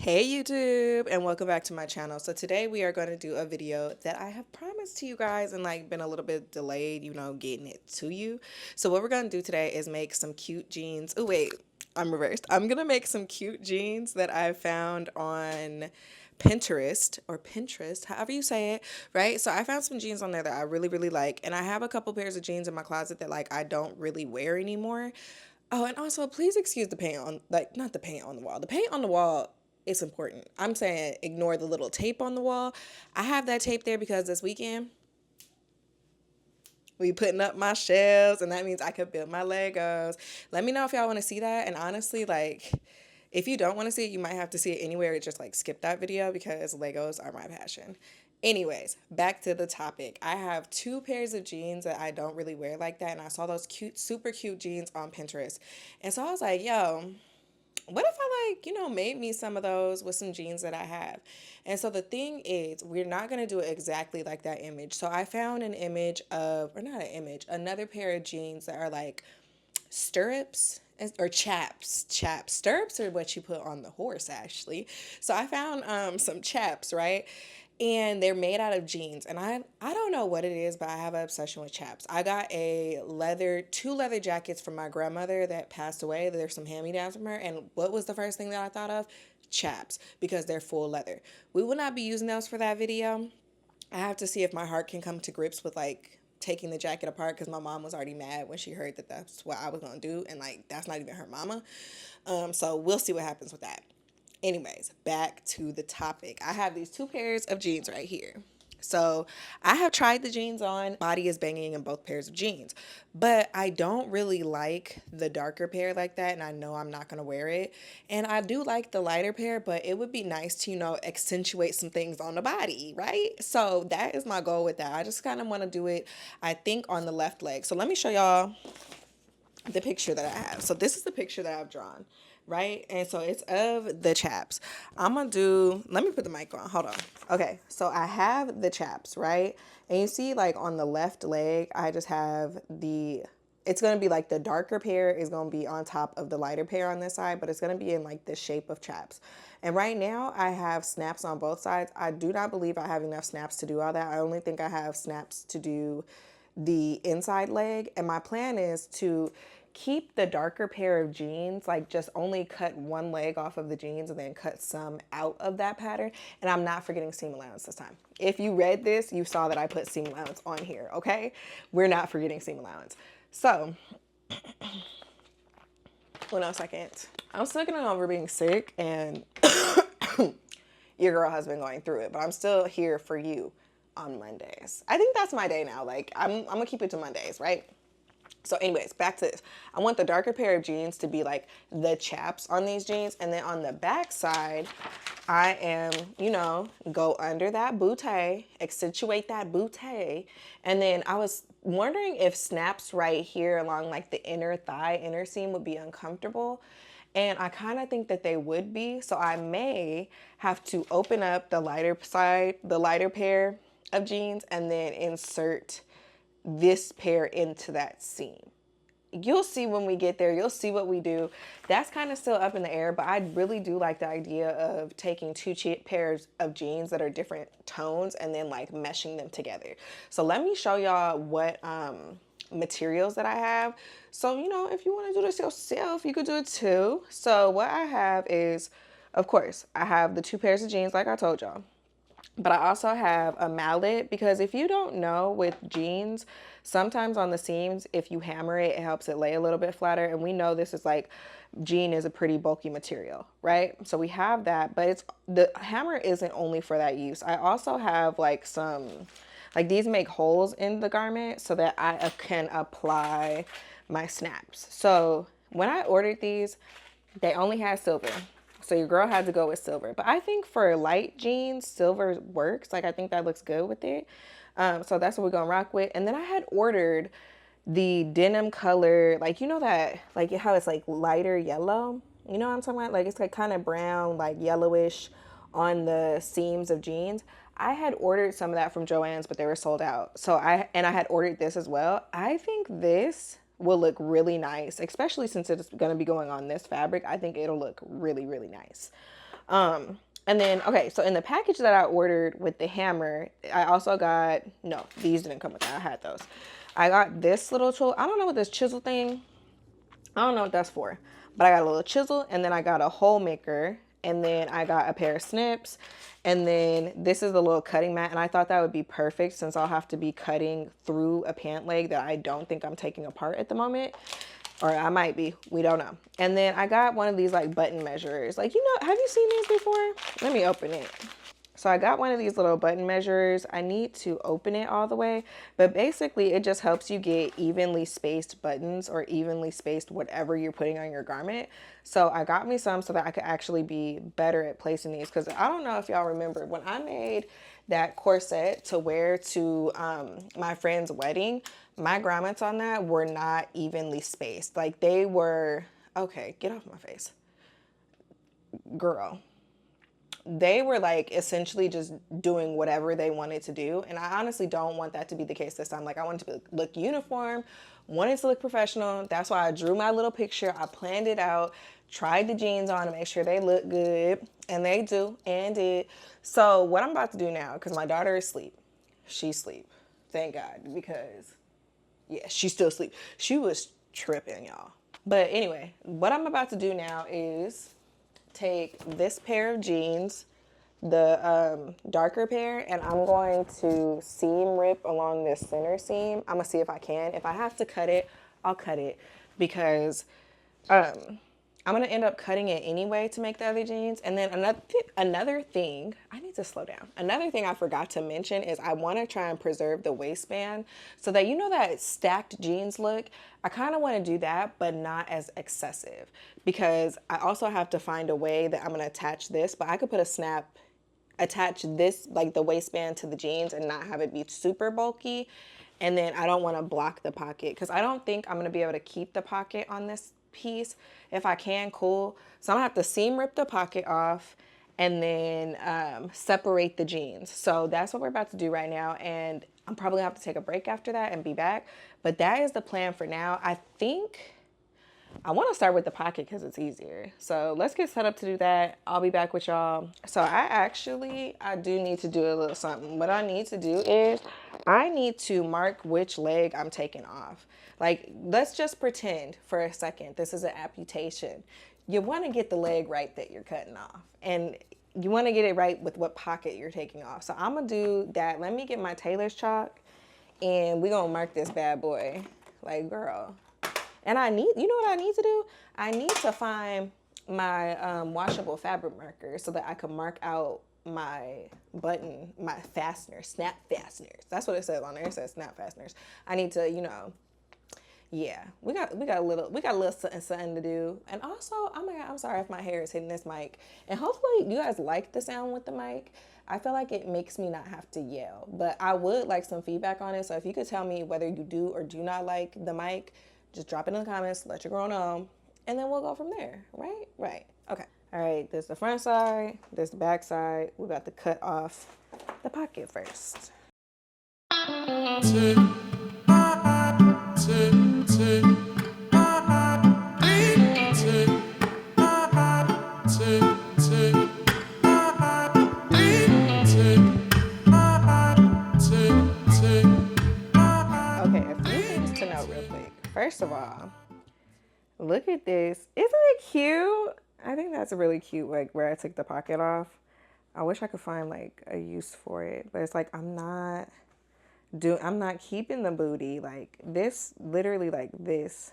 Hey YouTube, and welcome back to my channel. So today we are going to do a video that I have promised to you guys and been a little bit delayed, getting it to you. So what we're going to do today is make some cute jeans. Oh wait, I'm reversed. I'm going to make some cute jeans that I found on Pinterest, however you say it, right? So I found some jeans on there that I really like, and I have a couple pairs of jeans in my closet that I don't really wear anymore. Oh, and also please excuse the paint on, not the paint on the wall. The paint on the wall, it's important. I'm saying ignore the little tape on the wall. I have that tape there because this weekend we putting up my shelves, and that means I could build my Legos. Let me know if y'all want to see that. And honestly, if you don't want to see it, you might have to see it anywhere. Just skip that video because Legos are my passion. Anyways, back to the topic. I have two pairs of jeans that I don't really wear like that, and I saw those cute, super cute jeans on Pinterest. And so I was like, yo, what if I made me some of those with some jeans that I have? And so the thing is, we're not going to do it exactly like that image. So I found an image of, or not an image, another pair of jeans that are stirrups or chaps. Stirrups are what you put on the horse, actually. So I found some chaps, right? And they're made out of jeans, and I don't know what it is, but I have an obsession with chaps. I got two leather jackets from my grandmother that passed away. There's some hand-me-downs from her, and what was the first thing that I thought of? Chaps, because they're full leather. We will not be using those for that video. I have to see if my heart can come to grips with taking the jacket apart, because my mom was already mad when she heard that that's what I was gonna do, and that's not even her mama. So we'll see what happens with that. Anyways, back to the topic. I have these two pairs of jeans right here. So I have tried the jeans on. Body is banging in both pairs of jeans, but I don't really like the darker pair like that, and I know I'm not gonna wear it. And I do like the lighter pair, but it would be nice to accentuate some things on the body, right? So that is my goal with that. I just kind of want to do it, I think, on the left leg. So let me show y'all the picture that I have. So this is the picture that I've drawn, right? And so it's of the chaps. I'm gonna do, let me put the mic on, hold on. Okay, so I have the chaps, right? And you see on the left leg, I just have it's gonna be the darker pair is gonna be on top of the lighter pair on this side, but it's gonna be in the shape of chaps. And right now I have snaps on both sides. I do not believe I have enough snaps to do all that. I only think I have snaps to do the inside leg, and my plan is to keep the darker pair of jeans, just only cut one leg off of the jeans and then cut some out of that pattern. And I'm not forgetting seam allowance this time. If you read this, you saw that I put seam allowance on here, okay? We're not forgetting seam allowance. So, hold on a second. I'm still getting over being sick, and your girl has been going through it, but I'm still here for you on Mondays. I think that's my day now. I'm gonna keep it to Mondays, right? So anyways, back to this. I want the darker pair of jeans to be the chaps on these jeans. And then on the back side, I am, go under that bootay, accentuate that bootay. And then I was wondering if snaps right here along the inner thigh, inner seam would be uncomfortable. And I kind of think that they would be. So I may have to open up the lighter side, the lighter pair of jeans, and then insert this pair into that seam. You'll see when we get there. You'll see what we do. That's kind of still up in the air, but I really do like the idea of taking two pairs of jeans that are different tones and then meshing them together. So let me show y'all what materials that I have. So, if you want to do this yourself, you could do it too. So what I have is, of course, I have the two pairs of jeans like I told y'all. But I also have a mallet, because if you don't know, with jeans, sometimes on the seams, if you hammer it, it helps it lay a little bit flatter. And we know this is jean is a pretty bulky material, right? So we have that, but the hammer isn't only for that use. I also have some, these make holes in the garment so that I can apply my snaps. So when I ordered these, they only had silver. So your girl had to go with silver. But I think for light jeans, silver works. I think that looks good with it. So that's what we're going to rock with. And then I had ordered the denim color, that, how it's lighter yellow. You know what I'm talking about? It's kind of brown, yellowish on the seams of jeans. I had ordered some of that from Joann's, but they were sold out. So I had ordered this as well. I think this will look really nice, especially since it's going to be going on this fabric. I think it'll look really nice. And then, okay, so in the package that I ordered with the hammer, I also got, no, these didn't come with that. I had those. I got this little tool. I don't know what this chisel thing, I don't know what that's for, but I got a little chisel, and then I got a hole maker, and then I got a pair of snips, and then this is the little cutting mat, and I thought that would be perfect since I'll have to be cutting through a pant leg that I don't think I'm taking apart at the moment. Or I might be, we don't know. And then I got one of these like button measurers. Like, you know, have you seen these before? Let me open it. So I got one of these little button measurers. I need to open it all the way, but basically it just helps you get evenly spaced buttons or evenly spaced whatever you're putting on your garment. So I got me some so that I could actually be better at placing these, because I don't know if y'all remember when I made that corset to wear to my friend's wedding, my grommets on that were not evenly spaced. Like they were, okay, get off my face, girl. They were like essentially just doing whatever they wanted to do. And I honestly don't want that to be the case this time. Like I wanted to look uniform, wanted to look professional. That's why I drew my little picture. I planned it out, tried the jeans on to make sure they look good. And they do and did. So what I'm about to do now, because my daughter is asleep. She's asleep. Thank God. Because yeah, she's still asleep. She was tripping, y'all. But anyway, what I'm about to do now is take this pair of jeans, the darker pair, and I'm going to seam rip along this center seam. I'm gonna see if I can. If I have to cut it, I'll cut it, because I'm gonna end up cutting it anyway to make the other jeans. And then another thing, I need to slow down. Another thing I forgot to mention is I want to try and preserve the waistband so that, you know, that stacked jeans look. I kind of want to do that, but not as excessive, because I also have to find a way that I'm gonna attach this. But I could put a snap, attach this like the waistband to the jeans and not have it be super bulky. And then I don't want to block the pocket, because I don't think I'm going to be able to keep the pocket on this piece. If I can, cool. So I'm gonna have to seam rip the pocket off and then separate the jeans. So that's what we're about to do right now. And I'm probably gonna have to take a break after that and be back. But that is the plan for now. I think I want to start with the pocket because it's easier. So let's get set up to do that. I'll be back with y'all. So I do need to do a little something. What I need to do is I need to mark which leg I'm taking off. Like, let's just pretend for a second this is an amputation. You want to get the leg right that you're cutting off. And you want to get it right with what pocket you're taking off. So I'm going to do that. Let me get my tailor's chalk and we're going to mark this bad boy. Like, girl. And I need, you know what I need to do? I need to find my washable fabric marker so that I can mark out my button, my fasteners, snap fasteners. That's what it says on there. It says snap fasteners. I need to, you know, yeah, we got a little something to do. And also, oh my God, I'm sorry if my hair is hitting this mic. And hopefully you guys like the sound with the mic. I feel like it makes me not have to yell, but I would like some feedback on it. So if you could tell me whether you do or do not like the mic, just drop it in the comments, let your girl know, and then we'll go from there, right? Right, okay. All right, there's the front side, there's the back side. We got to cut off the pocket first. Okay, a few things to note real quick. First of all, look at this. Isn't it cute? I think that's really cute, like where I took the pocket off. I wish I could find like a use for it, but it's like I'm not keeping the booty. Like this, literally like this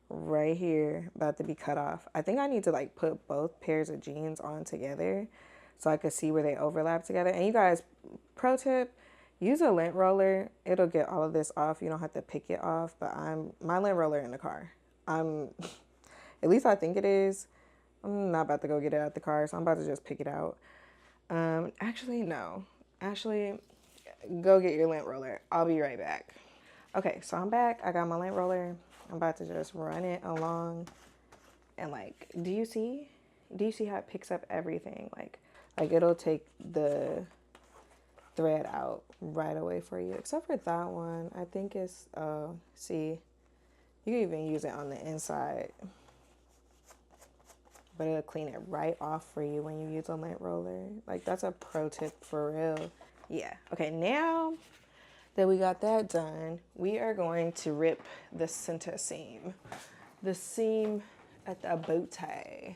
right here about to be cut off. I think I need to like put both pairs of jeans on together so I could see where they overlap together. And you guys, pro tip, use a lint roller. It'll get all of this off. You don't have to pick it off, but my lint roller in the car. At least I think it is. I'm not about to go get it out the car, so I'm about to just pick it out. Actually, no. Actually, go get your lint roller. I'll be right back. Okay, so I'm back. I got my lint roller. I'm about to just run it along. And like, do you see how it picks up everything? Like it'll take the thread out right away for you. Except for that one. I think it's, see, you can even use it on the inside. but it'll clean it right off for you when you use a lint roller. Like, that's a pro tip for real. Yeah. Okay, now that we got that done, we are going to rip the center seam. The seam at the booty.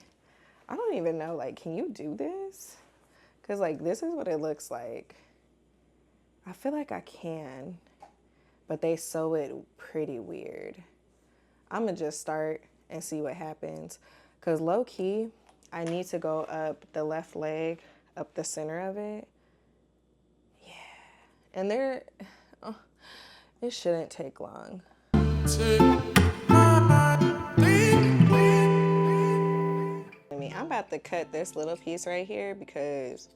I don't even know, like, can you do this? Because, like, this is what it looks like. I feel like I can, but they sew it pretty weird. I'm going to just start and see what happens. Because low key, I need to go up the left leg, up the center of it. Yeah. And there, oh, it shouldn't take long. I'm about to cut this little piece right here because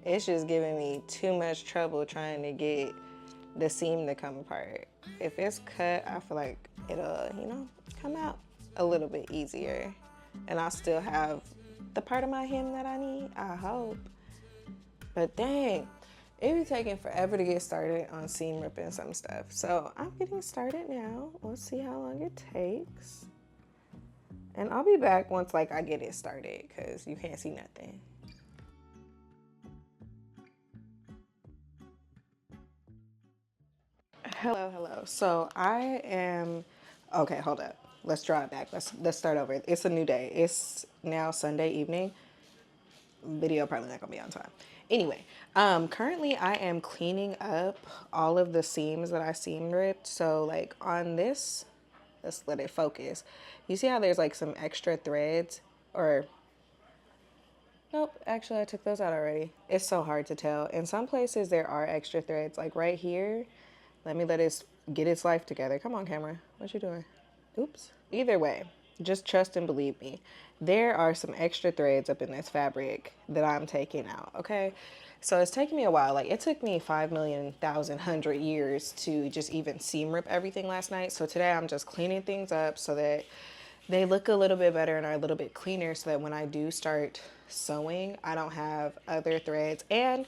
it's just giving me too much trouble trying to get the seam to come apart. If it's cut, I feel like it'll, you know, come out a little bit easier. And I'll still have the part of my hem that I need, I hope. But dang, it be taking forever to get started on seam ripping some stuff. So I'm getting started now. Let's see how long it takes. And I'll be back once like I get it started because you can't see nothing. Hello. So I am, okay, hold up. Let's draw it back. Let's start over. It's a new day. It's now Sunday evening. Video probably not gonna be on time. Anyway, currently I am cleaning up all of the seams that I seam ripped. So like on this, let's let it focus. You see how there's like some extra threads or nope, actually I took those out already. It's so hard to tell. In some places there are extra threads, like right here. Let me let it get its life together. Come on, camera. What you doing? Oops. Either way, just trust and believe me. There are some extra threads up in this fabric that I'm taking out, okay? So it's taking me a while. Like, it took me 5,000,000 years to just even seam rip everything last night. So today I'm just cleaning things up so that they look a little bit better and are a little bit cleaner so that when I do start sewing, I don't have other threads. And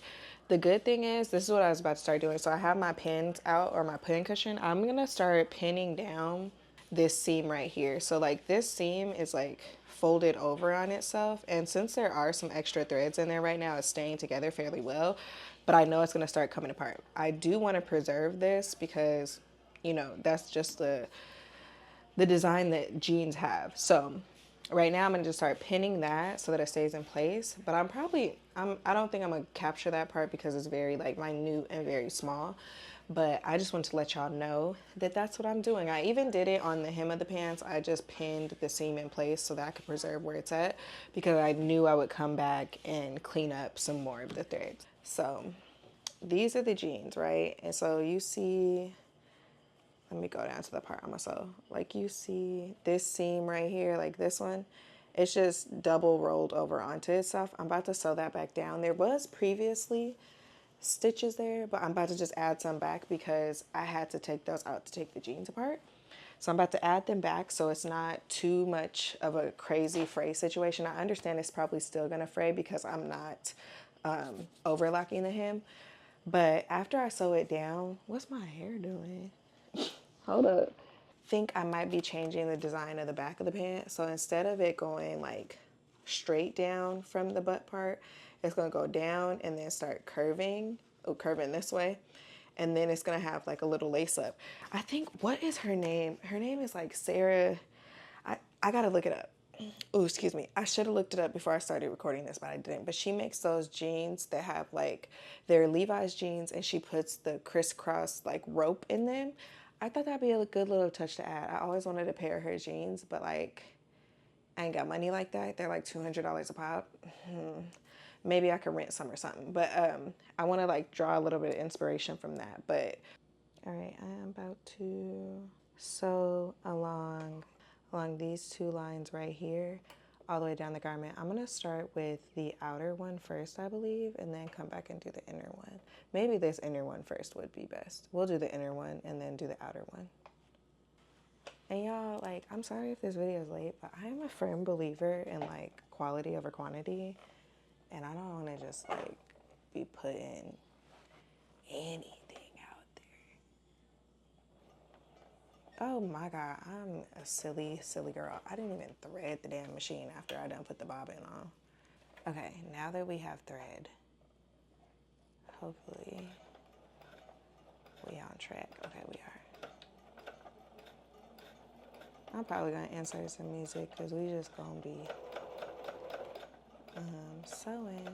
the good thing is, this is what I was about to start doing. So I have my pins out, or my pin cushion. I'm gonna start pinning down this seam right here. So like this seam is like folded over on itself. And since there are some extra threads in there right now, it's staying together fairly well, but I know it's gonna start coming apart. I do wanna preserve this because, you know, that's just the design that jeans have. So right now I'm gonna just start pinning that so that it stays in place. But I don't think I'm gonna capture that part because it's very like minute and very small. But I just want to let y'all know that that's what I'm doing. I even did it on the hem of the pants. I just pinned the seam in place so that I could preserve where it's at because I knew I would come back and clean up some more of the threads. So these are the jeans, right? And so you see, let me go down to the part I'm gonna sew. Like you see this seam right here, like this one, it's just double rolled over onto itself. I'm about to sew that back down. There was previously stitches there, but I'm about to just add some back because I had to take those out to take the jeans apart. So I'm about to add them back so it's not too much of a crazy fray situation. I understand it's probably still gonna fray because I'm not overlocking the hem. But after I sew it down, what's my hair doing? Hold up. Think I might be changing the design of the back of the pant. So instead of it going like straight down from the butt part, it's gonna go down and then start curving this way. And then it's gonna have like a little lace up. I think, what is her name? Her name is like Sarah. I gotta look it up. Oh, excuse me. I should have looked it up before I started recording this, but I didn't. But she makes those jeans that have like, they're Levi's jeans and she puts the crisscross like rope in them. I thought that'd be a good little touch to add. I always wanted a pair of her jeans, but like, I ain't got money like that. They're like $200 a pop. Maybe I could rent some or something. But I want to like draw a little bit of inspiration from that. But all right, I am about to sew along these two lines right here, all the way down the garment. I'm gonna start with the outer one first, I believe, and then come back and do the inner one. Maybe this inner one first would be best. We'll do the inner one and then do the outer one. And y'all, like, I'm sorry if this video is late, but I am a firm believer in like quality over quantity. And I don't wanna just like be putting anything out Oh my God, I'm a silly, silly girl. I didn't even thread the damn machine after I done put the bobbin on. Okay, now that we have thread, hopefully we on track. Okay, we are. I'm probably gonna insert some music because we just gonna be sewing.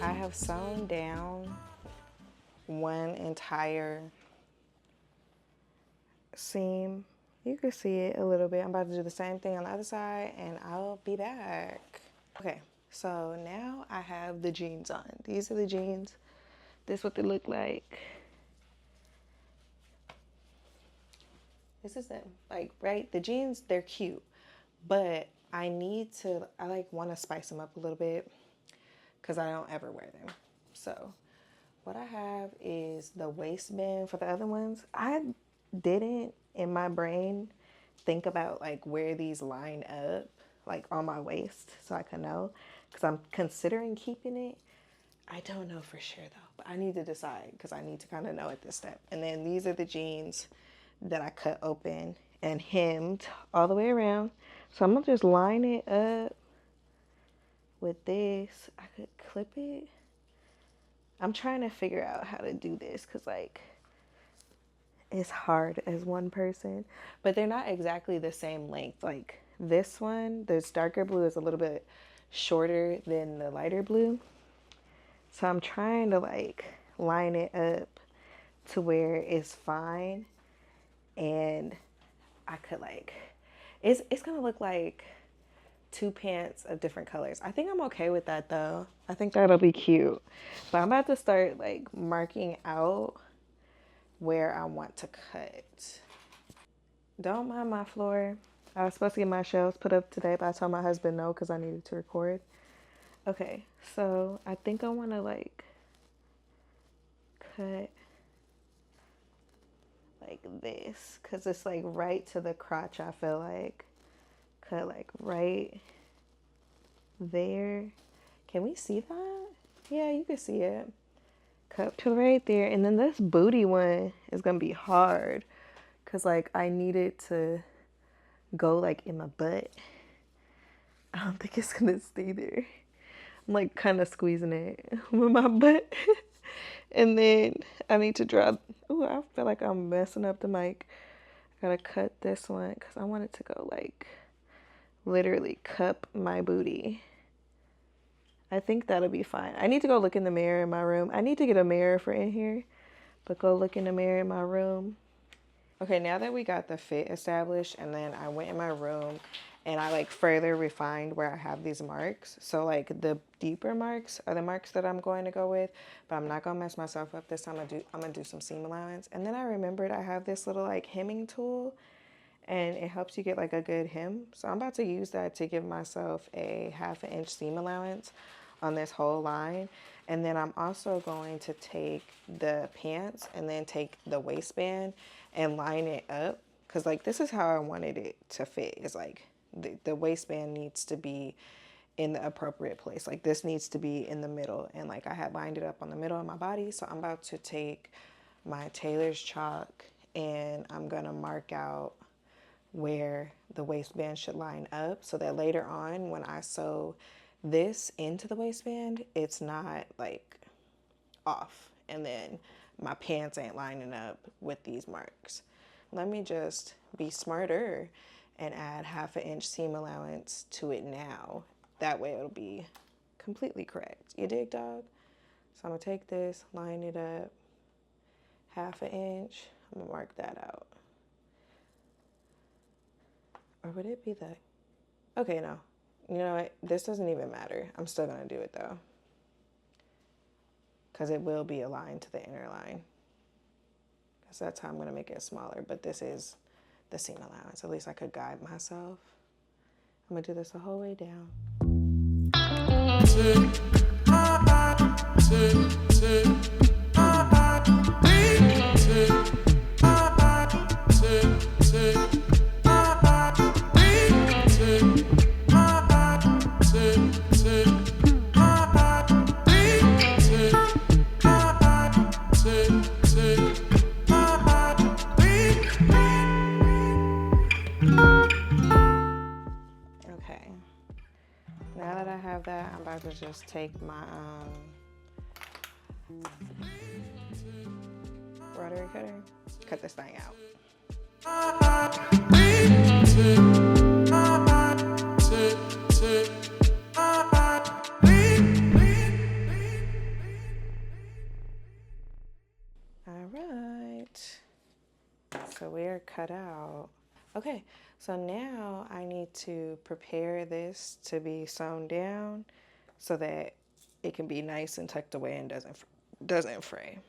I have sewn down one entire seam. You can see it a little bit. I'm about to do the same thing on the other side and I'll be back. Okay, so now I have the jeans on. These are the jeans. This is what they look like. This is them. Like, right? The jeans, they're cute. But I like want to spice them up a little bit because I don't ever wear them. So what I have is the waistband for the other ones. I didn't, in my brain, think about like where these line up, like on my waist, so I could know. Because I'm considering keeping it. I don't know for sure though, but I need to decide because I need to kind of know at this step. And then these are the jeans that I cut open and hemmed all the way around. So I'm gonna just line it up with this. I could clip it. I'm trying to figure out how to do this because like it's hard as one person, but they're not exactly the same length. Like this one, this darker blue is a little bit shorter than the lighter blue. So I'm trying to like line it up to where it's fine and I could like it's gonna look like two pants of different colors. I think I'm okay with that though. I think that'll be cute. But I'm about to start like marking out where I want to cut. Don't mind my floor. I was supposed to get my shelves put up today, but I told my husband no because I needed to record. Okay, so I think I want to like cut like this because it's like right to the crotch. I feel like cut like right there. Can we see that? Yeah, you can see it. Cut to right there. And then this booty one is going to be hard because like I need it to go like in my butt. I don't think it's going to stay there. I'm like kind of squeezing it with my butt. And then I need to draw. Oh, I feel like I'm messing up the mic. I gotta cut this one because I want it to go like literally cup my booty. I think that'll be fine. I need to go look in the mirror in my room. I need to get a mirror for in here, but go look in the mirror in my room. Okay, now that we got the fit established and then I went in my room and I like further refined where I have these marks. So like the deeper marks are the marks that I'm going to go with, but I'm not gonna mess myself up this time. I'm gonna do some seam allowance. And then I remembered I have this little like hemming tool and it helps you get like a good hem. So I'm about to use that to give myself a 1/2 inch seam allowance on this whole line. And then I'm also going to take the pants and then take the waistband and line it up. Cause like this is how I wanted it to fit. It's like the waistband needs to be in the appropriate place. Like this needs to be in the middle. And like I had lined it up on the middle of my body. So I'm about to take my tailor's chalk and I'm gonna mark out where the waistband should line up so that later on when I sew this into the waistband, it's not like off and then my pants ain't lining up with these marks. Let me just be smarter and add 1/2 inch seam allowance to it now. That way it'll be completely correct. You dig, dog? So I'm gonna take this, line it up, 1/2 inch. I'm gonna mark that out. Or would it be the... Okay, no. You know what? This doesn't even matter. I'm still going to do it, though. Because it will be aligned to the inner line. Because that's how I'm going to make it smaller. But this is the seam allowance. At least I could guide myself. I'm gonna do this the whole way down. Okay, now that I have that, I'm about to just take my rotary cutter, cut this thing out. All right, so we're cut out. Okay, so now I need to prepare this to be sewn down so that it can be nice and tucked away and doesn't fray.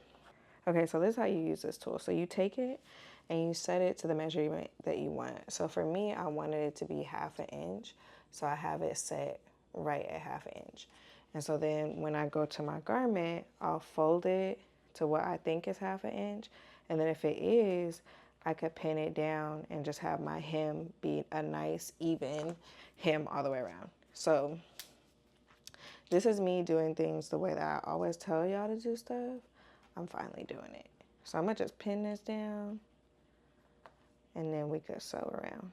Okay, so this is how you use this tool. So you take it and you set it to the measurement that you want. So for me, I wanted it to be 1/2 inch. So I have it set right at 1/2 inch. And so then when I go to my garment, I'll fold it to what I think is 1/2 inch. And then if it is, I could pin it down and just have my hem be a nice even hem all the way around. So this is me doing things the way that I always tell y'all to do stuff. I'm finally doing it. So I'm gonna just pin this down and then we could sew around.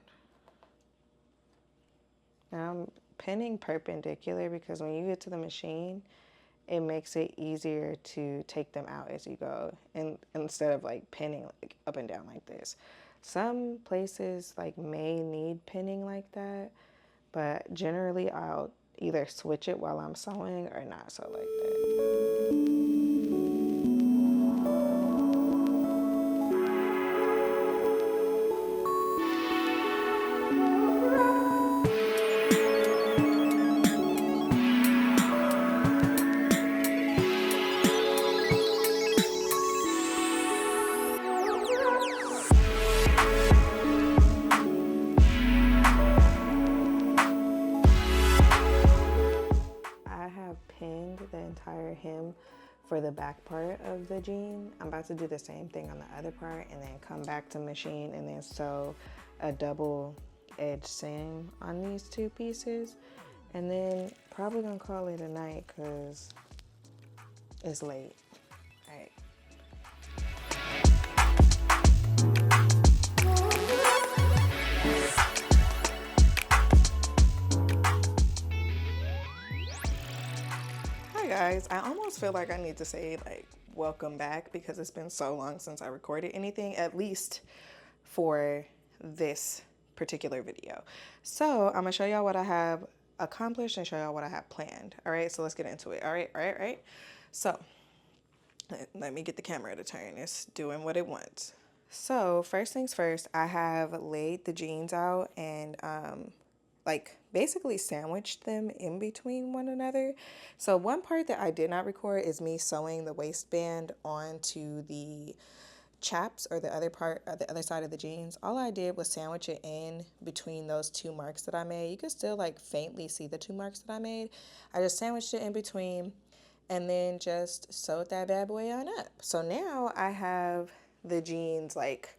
Now I'm pinning perpendicular because when you get to the machine, it makes it easier to take them out as you go, and instead of like pinning like up and down like this. Some places like may need pinning like that, but generally I'll either switch it while I'm sewing or not sew like that. The entire hem for the back part of the jean. I'm about to do the same thing on the other part and then come back to machine and then sew a double edge seam on these two pieces, and then probably gonna call it a night because it's late. All right. Guys, I almost feel like I need to say like welcome back because it's been so long since I recorded anything, at least for this particular video. So I'm gonna show y'all what I have accomplished and show y'all what I have planned. All right, so let's get into it. All right. So let me get the camera to turn. It's doing what it wants. So first things first, I have laid the jeans out and like basically sandwiched them in between one another. So one part that I did not record is me sewing the waistband onto the chaps, or the other part, or the other side of the jeans. All I did was sandwich it in between those two marks that I made. You can still like faintly see the two marks that I made. I just sandwiched it in between and then just sewed that bad boy on up. So now I have the jeans like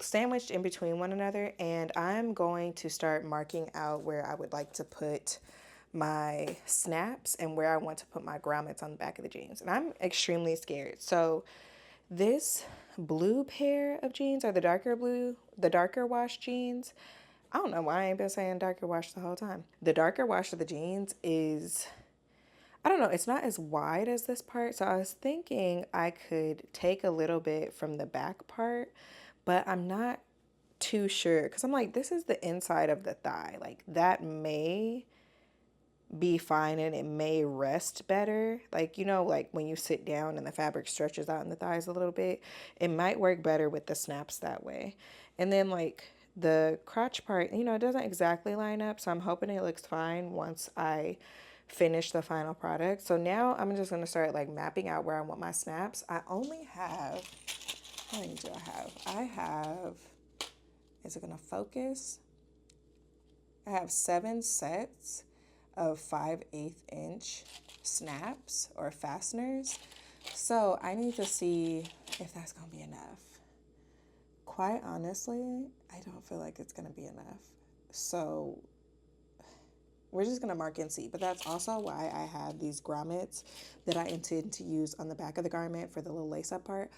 sandwiched in between one another, and I'm going to start marking out where I would like to put my snaps and where I want to put my grommets on the back of the jeans. And I'm extremely scared. So this blue pair of jeans, or the darker blue, the darker wash jeans, I don't know why I ain't been saying darker wash the whole time. The darker wash of the jeans is, I don't know, it's not as wide as this part. So I was thinking I could take a little bit from the back part, but I'm not too sure because I'm like, this is the inside of the thigh. Like that may be fine and it may rest better. Like, you know, like when you sit down and the fabric stretches out in the thighs a little bit, it might work better with the snaps that way. And then like the crotch part, you know, it doesn't exactly line up. So I'm hoping it looks fine once I finish the final product. So now I'm just going to start like mapping out where I want my snaps. I only have, how many do I have? I have Is it gonna focus? I have 7 sets of 5/8 inch snaps or fasteners. So I need to see if that's gonna be enough. Quite honestly, I don't feel like it's gonna be enough. So we're just gonna mark and see. But that's also why I have these grommets that I intend to use on the back of the garment for the little lace up part.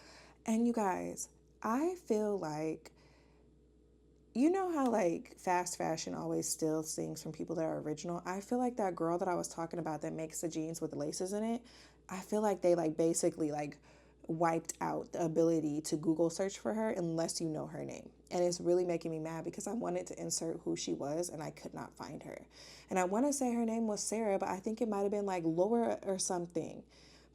And you guys, I feel like, you know how like fast fashion always steals things from people that are original? I feel like that girl that I was talking about that makes the jeans with laces in it, I feel like they like basically like wiped out the ability to Google search for her unless you know her name. And it's really making me mad because I wanted to insert who she was and I could not find her. And I want to say her name was Sarah, but I think it might have been like Laura or something.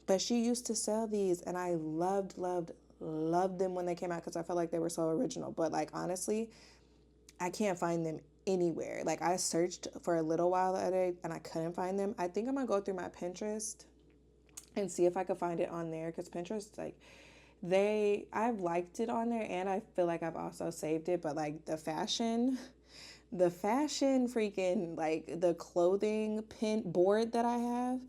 But she used to sell these and I loved them when they came out because I felt like they were so original. But like honestly, I can't find them anywhere. Like I searched for a little while the other day and I couldn't find them. I think I'm gonna go through my Pinterest and see if I could find it on there because Pinterest, like, I've liked it on there and I feel like I've also saved it, but like the fashion freaking like the clothing pin board that I have,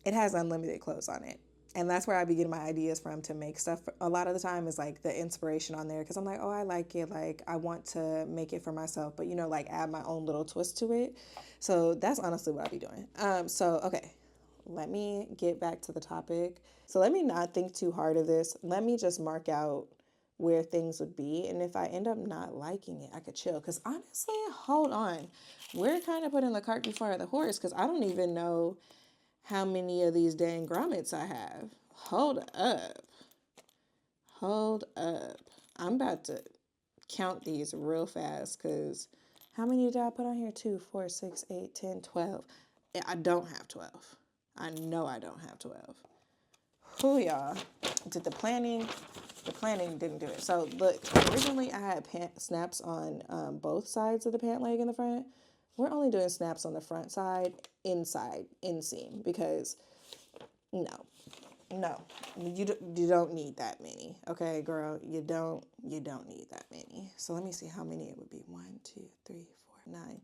it has unlimited clothes on it. And that's where I be getting my ideas from to make stuff. A lot of the time is like the inspiration on there because I'm like, oh, I like it. Like, I want to make it for myself, but you know, like add my own little twist to it. So that's honestly what I be doing. Okay, let me get back to the topic. So let me not think too hard of this. Let me just mark out where things would be. And if I end up not liking it, I could chill. Because honestly, hold on. We're kind of putting the cart before the horse because I don't even know how many of these dang grommets I have. Hold up. Hold up. I'm about to count these real fast because how many did I put on here? 2, 4, 6, 8, 10, 12. I don't have 12. I know I don't have 12. Who y'all? Did the planning? The planning didn't do it. So look, originally I had snaps on both sides of the pant leg in the front. We're only doing snaps on the front side, inside, inseam, because no, you don't need that many. Okay, girl, you don't need that many. So let me see how many it would be. 1, 2, 3, 4, 9,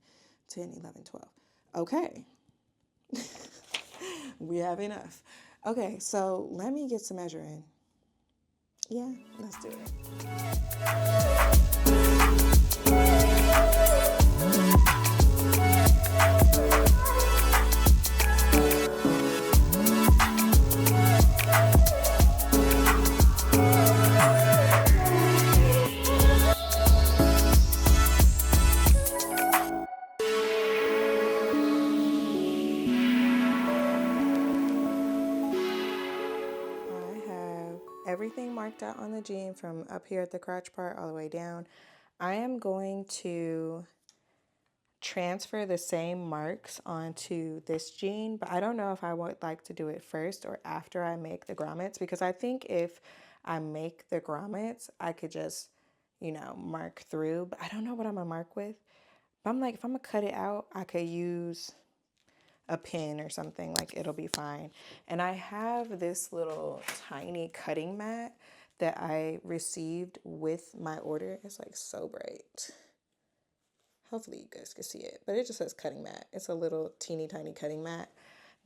10, 11, 12. Okay. We have enough. Okay, so let me get some measuring. Yeah, let's do it. Everything marked out on the jean from up here at the crotch part all the way down. I am going to transfer the same marks onto this jean, but I don't know if I would like to do it first or after I make the grommets, because I think if I make the grommets, I could just, mark through, but I don't know what I'm gonna mark with. But I'm like, if I'm gonna cut it out, I could use a pin or something, like it'll be fine. And I have this little tiny cutting mat that I received with my order. It's like so bright. Hopefully you guys can see it, but it just says cutting mat. It's a little teeny tiny cutting mat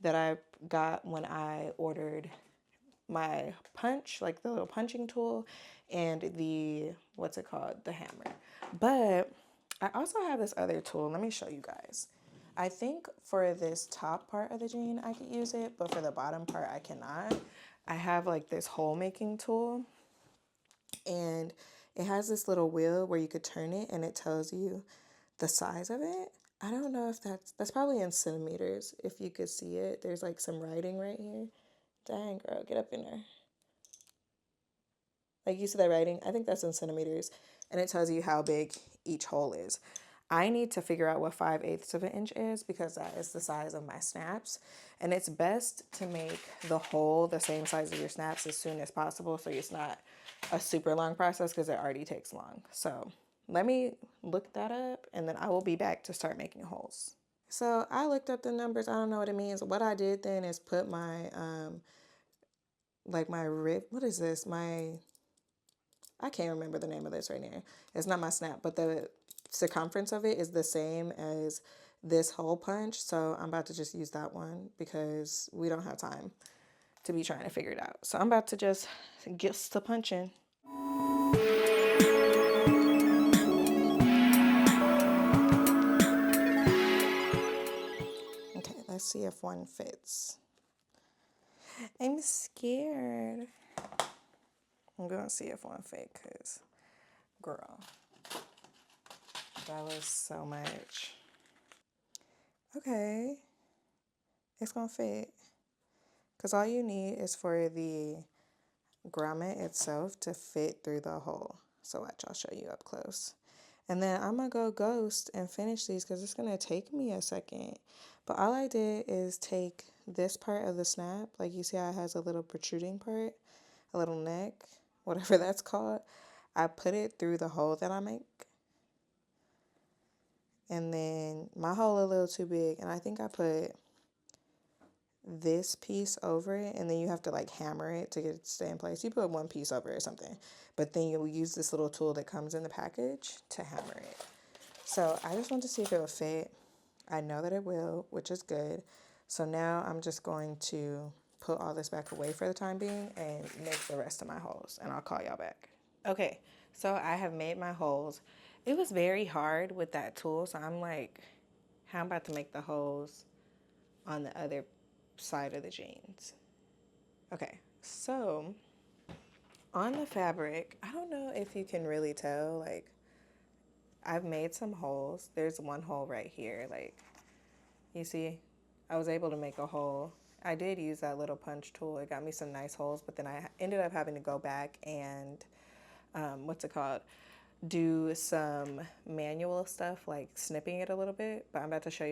that I got when I ordered my punch, like the little punching tool, and the, what's it called? The hammer. But I also have this other tool. Let me show you guys. I think for this top part of the jean, I could use it, but for the bottom part, I cannot. I have like this hole making tool, and it has this little wheel where you could turn it and it tells you the size of it. I don't know if that's probably in centimeters. If you could see it, there's like some writing right here. Dang, girl, get up in there. Like, you see that writing? I think that's in centimeters, and it tells you how big each hole is. I need to figure out what 5/8 of an inch is because that is the size of my snaps. And it's best to make the hole the same size as your snaps as soon as possible so it's not a super long process because it already takes long. So let me look that up and then I will be back to start making holes. So I looked up the numbers. I don't know what it means. What I did then is put my, like my rib, what is this? I can't remember the name of this right now. It's not my snap, but the circumference of it is the same as this hole punch. So I'm about to just use that one because we don't have time to be trying to figure it out. So I'm about to just get to punching. Okay, let's see if one fits. I'm scared. I'm gonna see if one fits, because, girl, that was so much. Okay, it's gonna fit. Because all you need is for the grommet itself to fit through the hole. So watch, I'll show you up close. And then I'm gonna go ghost and finish these because it's gonna take me a second. But all I did is take this part of the snap, like you see how it has a little protruding part, a little neck, whatever that's called. I put it through the hole that I make. And then my hole a little too big, and I think I put this piece over it, and then you have to like hammer it to get it to stay in place. You put one piece over it or something, but then you'll use this little tool that comes in the package to hammer it. So I just want to see if it will fit. I know that it will, which is good. So now I'm just going to put all this back away for the time being and make the rest of my holes, and I'll call y'all back. Okay, so I have made my holes. It was very hard with that tool, so I'm like, how I'm about to make the holes on the other side of the jeans. Okay, so on the fabric, I don't know if you can really tell, like, I've made some holes. There's one hole right here, like, you see, I was able to make a hole. I did use that little punch tool. It got me some nice holes, but then I ended up having to go back and, what's it called? Do some manual stuff, like snipping it a little bit. But I'm about to show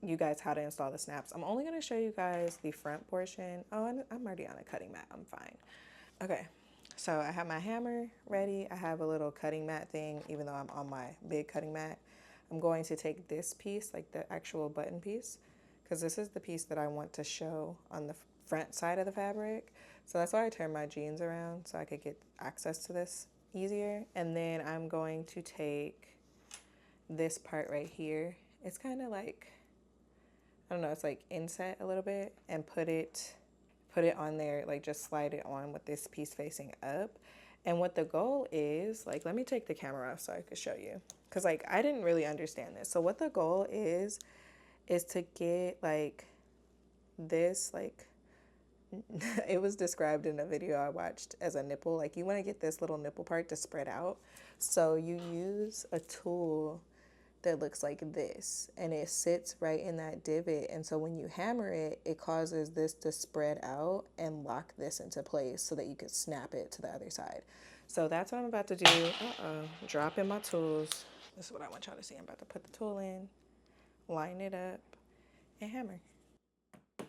you guys how to install the snaps. I'm only going to show you guys the front portion. Oh, I'm already on a cutting mat. I'm fine. Okay, so I have my hammer ready. I have a little cutting mat thing, even though I'm on my big cutting mat. I'm going to take this piece, like the actual button piece, because this is the piece that I want to show on the front side of the fabric. So that's why I turned my jeans around, so I could get access to this easier. And then I'm going to take this part right here. It's kind of like, I don't know, it's like inset a little bit, and put it on there, like just slide it on with this piece facing up. And what the goal is, like, let me take the camera off so I could show you, because like I didn't really understand this. So what the goal is to get like this, like, it was described in a video I watched as a nipple. Like, you want to get this little nipple part to spread out. So you use a tool that looks like this, and it sits right in that divot. And so when you hammer it, it causes this to spread out and lock this into place so that you could snap it to the other side. So that's what I'm about to do. Drop in my tools. This is what I want y'all to see. I'm about to put the tool in, line it up, and hammer. Oh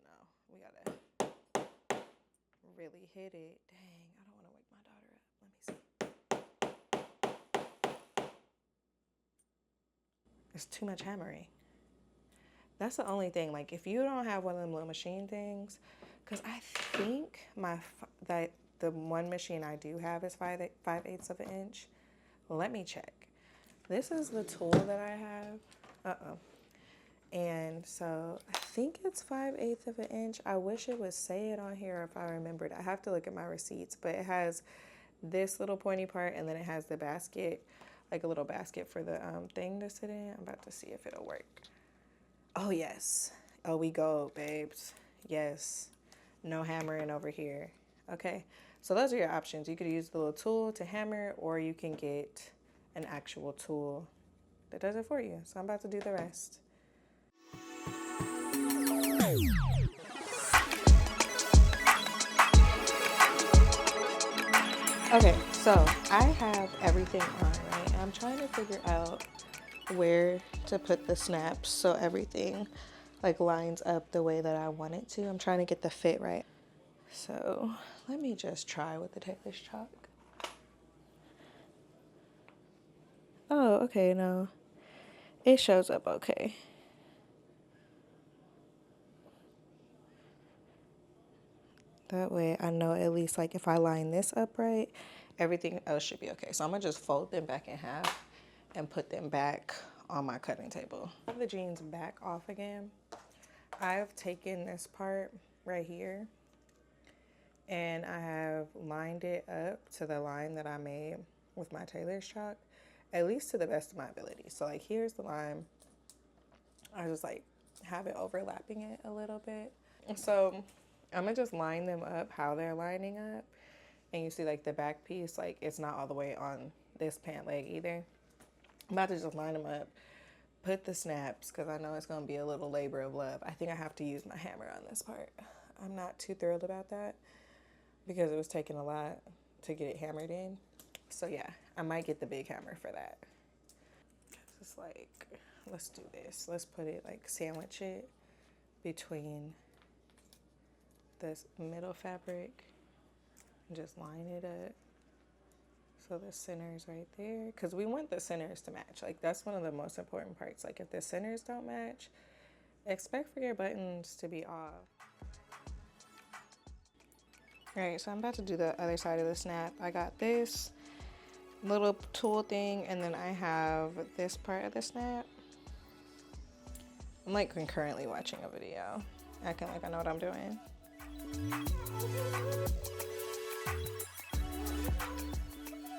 no, we gotta really hit it. Dang, I don't want to wake my daughter up. Let me see. It's too much hammering. That's the only thing. Like, if you don't have one of them little machine things, because I think that the one machine I do have is 5/8 of an inch. Let me check. This is the tool that I have. And so I think it's 5/8 of an inch. I wish it would say it on here if I remembered. I have to look at my receipts, but it has this little pointy part, and then it has the basket, like a little basket for the thing to sit in. I'm about to see if it'll work. Oh, yes. Oh, we go, babes. Yes. No hammering over here. Okay. So those are your options. You could use the little tool to hammer, or you can get an actual tool that does it for you. So I'm about to do the rest. Okay, so I have everything on, right? I'm trying to figure out where to put the snaps so everything like lines up the way that I want it to. I'm trying to get the fit right. So let me just try with the Taylor's chalk. Oh, okay, no. It shows up okay. That way I know at least like if I line this up right, everything else should be okay. So I'm gonna just fold them back in half and put them back on my cutting table. I have the jeans back off again. I've taken this part right here and I have lined it up to the line that I made with my tailor's chalk, at least to the best of my ability. So like here's the line. I just like have it overlapping it a little bit. So I'm gonna just line them up how they're lining up. And you see like the back piece, like it's not all the way on this pant leg either. I'm about to just line them up, put the snaps, because I know it's gonna be a little labor of love. I think I have to use my hammer on this part. I'm not too thrilled about that because it was taking a lot to get it hammered in. So yeah, I might get the big hammer for that. It's like, let's do this. Let's put it like sandwich it between this middle fabric and just line it up so the center's right there, because we want the centers to match. Like that's one of the most important parts. Like if the centers don't match, expect for your buttons to be off. All right, so I'm about to do the other side of the snap. I got this little tool thing and then I have this part of the snap. I'm like concurrently watching a video, acting like I know what I'm doing.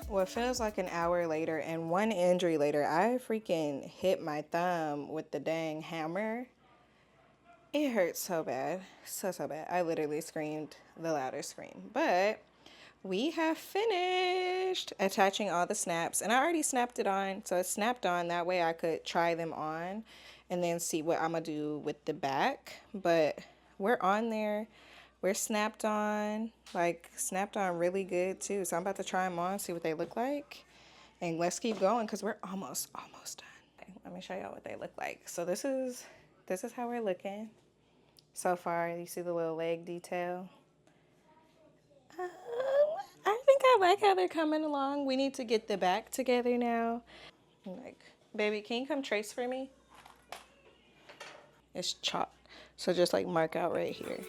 What feels like an hour later and one injury later, I freaking hit my thumb with the dang hammer. It hurts so bad, so bad. I literally screamed the loudest scream. But we have finished attaching all the snaps and I already snapped it on. So it's snapped on, that way I could try them on and then see what I'm gonna do with the back. But we're on there. We're snapped on, like snapped on really good too. So I'm about to try them on, see what they look like. And let's keep going because we're almost done. Okay, let me show y'all what they look like. So this is how we're looking so far. You see the little leg detail. I think I like how they're coming along. We need to get the back together now. Like, baby, can you come trace for me? It's chalk. So just like mark out right here.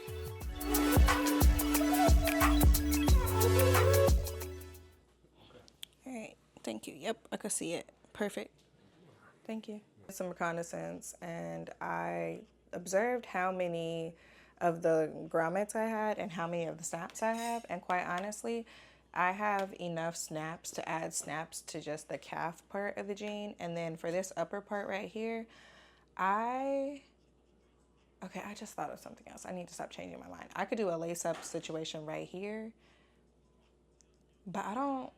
All right, thank you. Yep, I can see it. Perfect. Thank you. Some reconnaissance and I observed how many of the grommets I had and how many of the snaps I have. And quite honestly, I have enough snaps to add snaps to just the calf part of the jean. And then for this upper part right here, I just thought of something else. I need to stop changing my mind. I could do a lace up situation right here, but I don't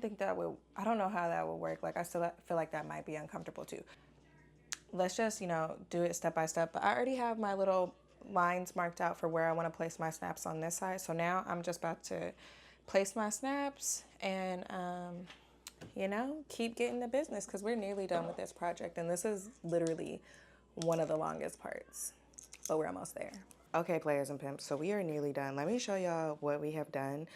think that would, I don't know how that would work. Like I still feel like that might be uncomfortable too. Let's just, do it step by step. But I already have my little lines marked out for where I want to place my snaps on this side. So now I'm just about to place my snaps and, keep getting the business because we're nearly done with this project. And this is literally one of the longest parts, but we're almost there. Okay, players and pimps, so we are nearly done. Let me show y'all what we have done.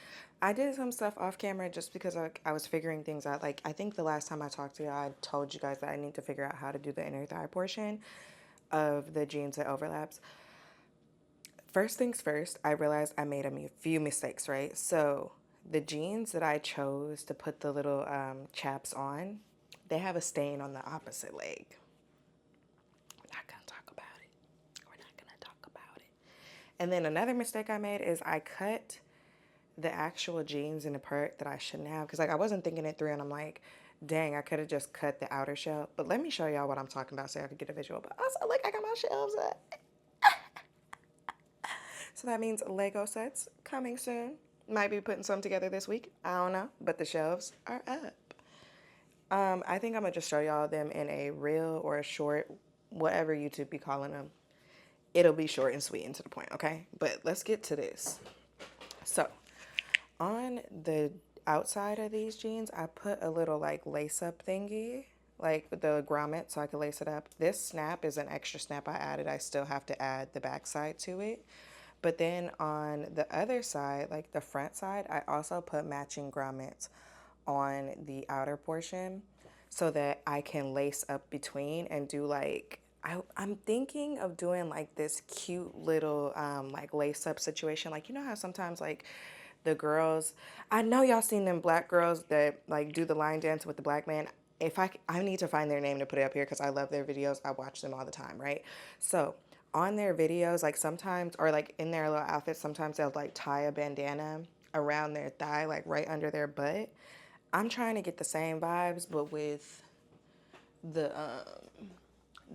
I did some stuff off camera just because I was figuring things out. Like, I think the last time I talked to y'all, I told you guys that I need to figure out how to do the inner thigh portion of the jeans that overlaps. First things first, I realized I made a few mistakes, right? So the jeans that I chose to put the little chaps on, they have a stain on the opposite leg. And then another mistake I made is I cut the actual jeans in the part that I shouldn't have. Because, I wasn't thinking it through. And I'm like, dang, I could have just cut the outer shell. But let me show y'all what I'm talking about so I could get a visual. But also, look, I got my shelves up. So that means Lego sets coming soon. Might be putting some together this week. I don't know. But the shelves are up. I think I'm going to just show y'all them in a reel or a short, whatever YouTube be calling them. It'll be short and sweet and to the point, okay? But let's get to this. So, on the outside of these jeans, I put a little, lace-up thingy, like the grommet, so I could lace it up. This snap is an extra snap I added. I still have to add the back side to it. But then on the other side, like the front side, I also put matching grommets on the outer portion so that I can lace up between and do, I'm thinking of doing like this cute little like lace up situation. Like, you know how sometimes like the girls, I know y'all seen them black girls that like do the line dance with the black man. If I need to find their name to put it up here because I love their videos. I watch them all the time, right? So on their videos, like sometimes, or like in their little outfits, sometimes they'll like tie a bandana around their thigh, like right under their butt. I'm trying to get the same vibes, but with the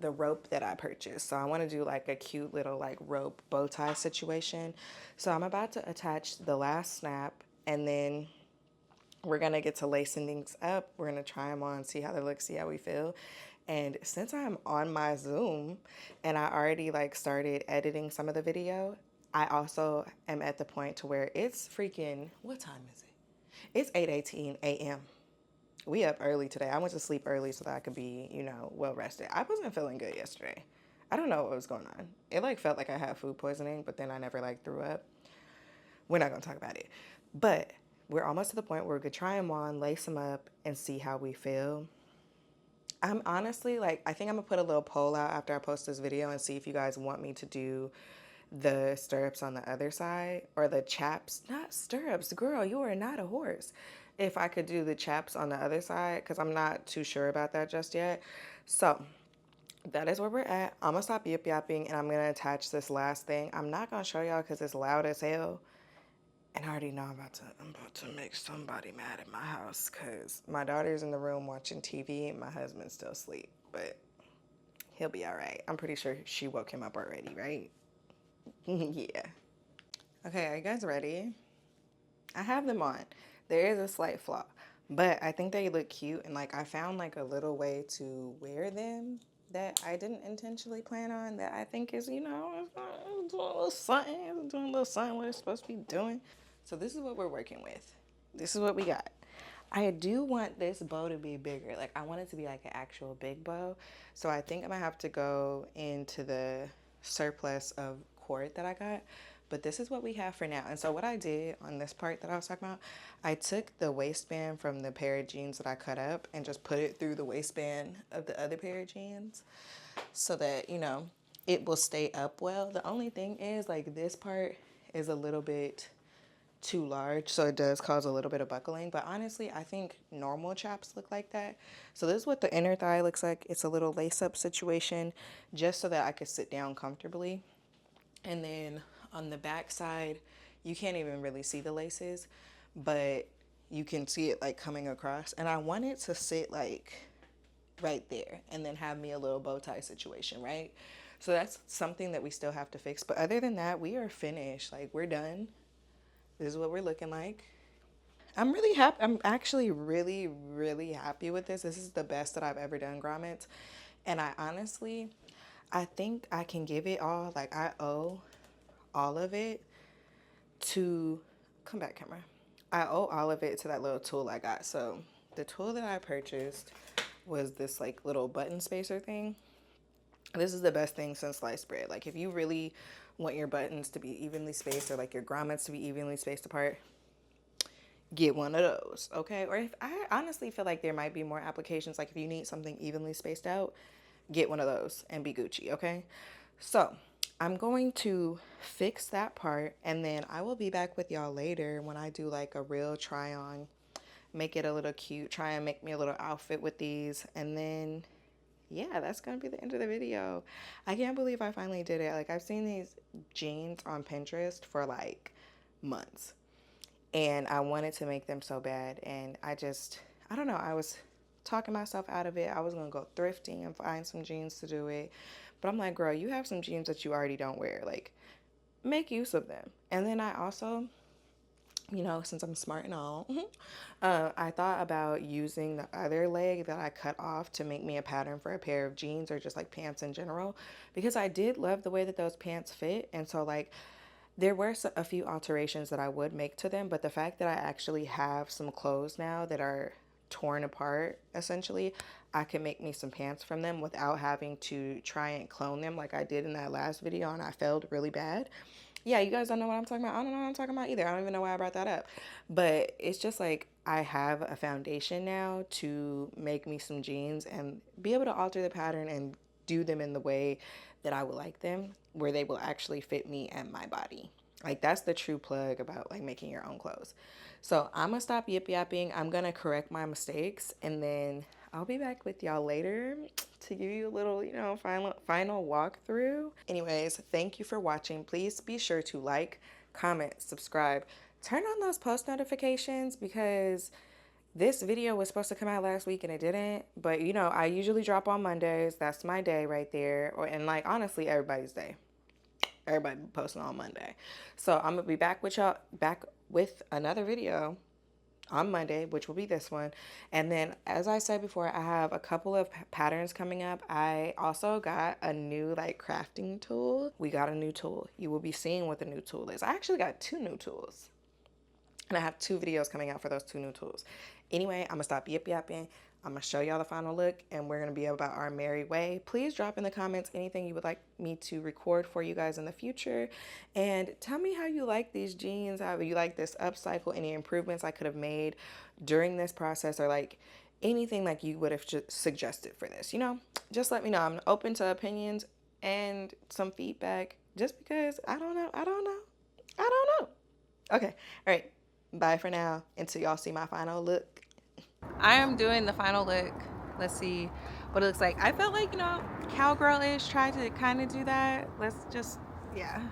the rope that I purchased. So I want to do like a cute little like rope bow tie situation. So I'm about to attach the last snap, and then we're going to get to lacing things up. We're going to try them on, see how they look, see how we feel. And since I'm on my Zoom and I already like started editing some of the video, I also am at the point to where it's freaking, what time is it? It's 8:18 a.m. We up early today. I went to sleep early so that I could be, well rested. I wasn't feeling good yesterday. I don't know what was going on. It like felt like I had food poisoning, but then I never like threw up. We're not gonna talk about it. But we're almost to the point where we could try them on, lace them up, and see how we feel. I'm honestly like, I think I'm gonna put a little poll out after I post this video and see if you guys want me to do the stirrups on the other side or the chaps. Not stirrups, girl, you are not a horse. If I could do the chaps on the other side, because I'm not too sure about that just yet. So that is where we're at. I'm gonna stop yip yapping and I'm gonna attach this last thing. I'm not gonna show y'all because it's loud as hell. And I already know I'm about to make somebody mad at my house because my daughter's in the room watching TV and my husband's still asleep. But he'll be all right. I'm pretty sure she woke him up already, right? Yeah. Okay, are you guys ready? I have them on. There is a slight flaw, but I think they look cute, and like I found like a little way to wear them that I didn't intentionally plan on that I think is, it's doing a little something, it's doing a little something what it's supposed to be doing. So this is what we're working with. This is what we got. I do want this bow to be bigger. Like I want it to be like an actual big bow. So I think I'm gonna have to go into the surplus of cord that I got. But this is what we have for now. And so what I did on this part that I was talking about, I took the waistband from the pair of jeans that I cut up and just put it through the waistband of the other pair of jeans so that, it will stay up well. The only thing is like this part is a little bit too large, so it does cause a little bit of buckling. But honestly, I think normal chaps look like that. So this is what the inner thigh looks like. It's a little lace up situation just so that I could sit down comfortably. And then on the back side, you can't even really see the laces, but you can see it like coming across. And I want it to sit like right there and then have me a little bow tie situation, right? So that's something that we still have to fix. But other than that, we are finished. Like we're done. This is what we're looking like. I'm really happy. I'm actually really, really happy with this. This is the best that I've ever done grommets. And I think I can give it all. Like, I owe all of it to, come back, camera. I owe all of it to that little tool I got. So, the tool that I purchased was this, like, little button spacer thing. This is the best thing since sliced bread. Like, if you really want your buttons to be evenly spaced or, like, your grommets to be evenly spaced apart, get one of those, okay? Or if I honestly feel like there might be more applications, like if you need something evenly spaced out, get one of those and be Gucci, okay? So I'm going to fix that part and then I will be back with y'all later when I do like a real try on, make it a little cute, try and make me a little outfit with these, and then yeah, that's gonna be the end of the video. I can't believe I finally did it. Like I've seen these jeans on Pinterest for like months and I wanted to make them so bad. And I don't know, I was talking myself out of it. I was gonna go thrifting and find some jeans to do it. But I'm like, girl, you have some jeans that you already don't wear. Like, make use of them. And then I also, since I'm smart and all, I thought about using the other leg that I cut off to make me a pattern for a pair of jeans or just like pants in general. Because I did love the way that those pants fit. And so, like, there were a few alterations that I would make to them, but the fact that I actually have some clothes now that are torn apart, essentially, I can make me some pants from them without having to try and clone them like I did in that last video and I failed really bad. Yeah, you guys don't know what I'm talking about. I don't know what I'm talking about either. I don't even know why I brought that up. But it's just like I have a foundation now to make me some jeans and be able to alter the pattern and do them in the way that I would like them, where they will actually fit me and my body. Like that's the true plug about like making your own clothes. So I'm gonna stop yip yapping. I'm gonna correct my mistakes, and then I'll be back with y'all later to give you a little, final walkthrough. Anyways, thank you for watching. Please be sure to like, comment, subscribe, turn on those post notifications because this video was supposed to come out last week and it didn't. But I usually drop on Mondays. That's my day right there. And like honestly, everybody's day. Everybody be posting on Monday. So I'm gonna be back with y'all back with another video on Monday, which will be this one. And then, as I said before, I have a couple of patterns coming up. I also got a new like crafting tool. We got a new tool. You will be seeing what the new tool is. I actually got 2 new tools. And I have 2 videos coming out for those 2 new tools. Anyway, I'm gonna stop yip yapping. I'm gonna show y'all the final look and we're gonna be about our merry way. Please drop in the comments anything you would like me to record for you guys in the future. And tell me how you like these jeans, how you like this upcycle, any improvements I could have made during this process, or like anything like you would have suggested for this. Just let me know. I'm open to opinions and some feedback just because I don't know. Okay, all right. Bye for now until y'all see my final look. I am doing the final look. Let's see what it looks like. I felt like, cowgirl-ish, tried to kind of do that. Let's just, yeah.